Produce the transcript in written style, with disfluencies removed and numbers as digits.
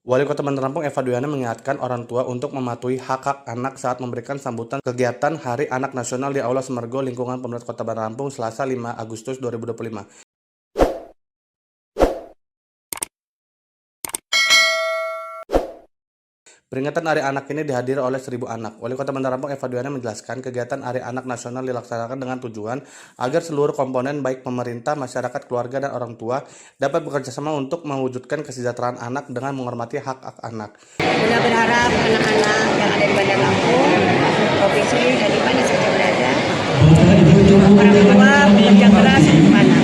Wali Kota Bandar Lampung Eva Duyana mengingatkan orang tua untuk mematuhi hak-hak anak saat memberikan sambutan kegiatan Hari Anak Nasional di Aula Semergo lingkungan Pemerintah Kota Bandar Lampung Selasa 5 Agustus 2025. Peringatan Hari Anak ini dihadiri oleh 1.000 anak. Wali Kota Bandar Lampung Eva Duyana menjelaskan kegiatan Hari Anak Nasional dilaksanakan dengan tujuan agar seluruh komponen baik pemerintah, masyarakat, keluarga, dan orang tua dapat bekerjasama untuk mewujudkan kesejahteraan anak dengan menghormati hak-hak anak. Bunda berharap anak-anak yang ada di Bandar Lampung, provinsi dan di mana saja berada, orang tua bekerja keras untuk anak.